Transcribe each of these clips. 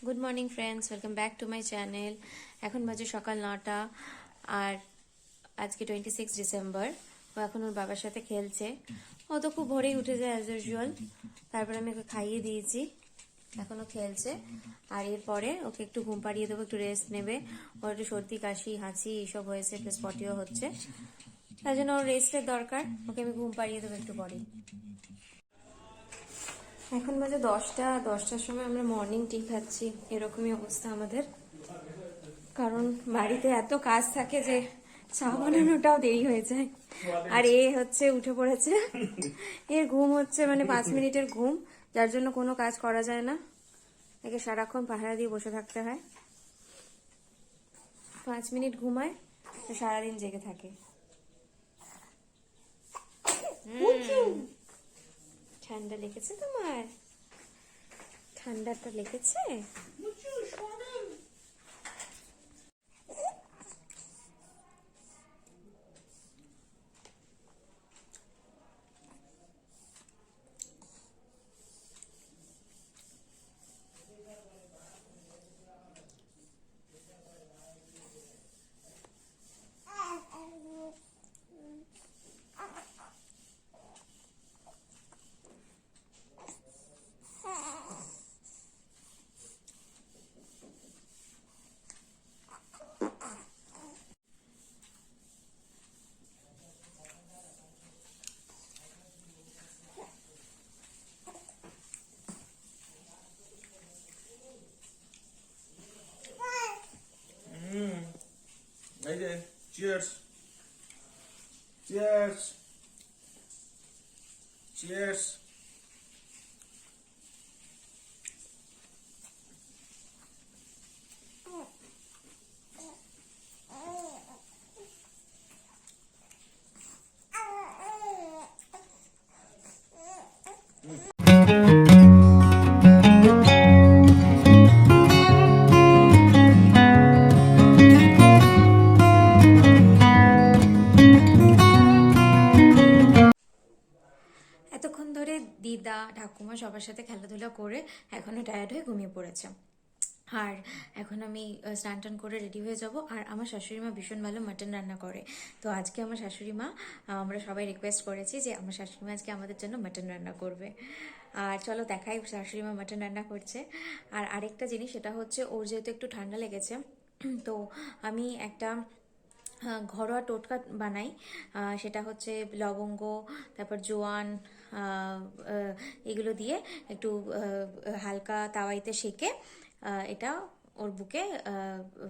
Good morning friends, welcome back to my channel. এখন বাজে সকাল 9টা আর আজকে 26 ডিসেম্বর। ও এখন ওর বাবার সাথে খেলছে। ও তো খুব ভোরেই উঠে যায় অ্যাজ ইউজুয়াল। তারপরে আমি ওকে খাইয়ে দিয়েছি, এখনো খেলছে। আর এরপরে ওকে একটু ঘুম পাড়িয়ে দেবো, একটু রেস্ট নেবে। ওর একটু সর্দি কাশি হাঁচি এইসব হয়েছে, প্লাস পটিও হচ্ছে, তাই জন্য ওর রেস্টের দরকার। ওকে আমি ঘুম পাড়িয়ে দেবো একটু পরেই। এখন বাজে 10টার সময় আমরা মর্নিং টি খাচ্ছি। এরকমই অবস্থা আমাদের, কারণ বাড়িতে এত কাজ থাকে যে চা বানানোটাও দেরি হয়ে যায়। আর এ হচ্ছে উঠে পড়েছে, এর ঘুম হচ্ছে মানে 5 মিনিটের ঘুম, যার জন্য কোনো কাজ করা যায় না। একে সারাক্ষণ পাহারা দিয়ে বসে থাকতে হয়। 5 মিনিট ঘুমায় তো সারাদিন জেগে থাকে। ঠান্ডা লেগেছে তোমার? ঠান্ডাটা লেগেছে? এই যে চিয়ার্স চিয়ার্স চিয়ার্স। এতক্ষণ ধরে দিদা ঠাকুমা সবার সাথে খেলাধুলা করে এখনো টায়ার্ড হয়ে ঘুমিয়ে পড়েছে। আর এখন আমি স্নান টান করে রেডি হয়ে যাব। আর আমার শাশুড়ি মা ভীষণ ভালো মাটন রান্না করে। তো আজকে আমার শাশুড়ি মা, আমরা সবাই রিকোয়েস্ট করেছি যে আমার শাশুড়ি মা আজকে আমাদের জন্য মাটন রান্না করবে। আর চলো দেখাই শাশুড়ি মা মাটন রান্না করছে। আর আরেকটা জিনিস, সেটা হচ্ছে ওর যেহেতু একটু ঠান্ডা লেগেছে, তো আমি একটা ঘরোয়া টোটকা বানাই। সেটা হচ্ছে লবঙ্গ, তারপর জোয়ান, এগুলো দিয়ে একটু হালকা তাওয়াইতে সেকে এটা ওর বুকে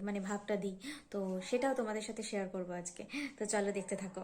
মানে ভাপটা দিই। তো সেটাও তোমাদের সাথে শেয়ার করবো আজকে। তো চলো দেখতে থাকো।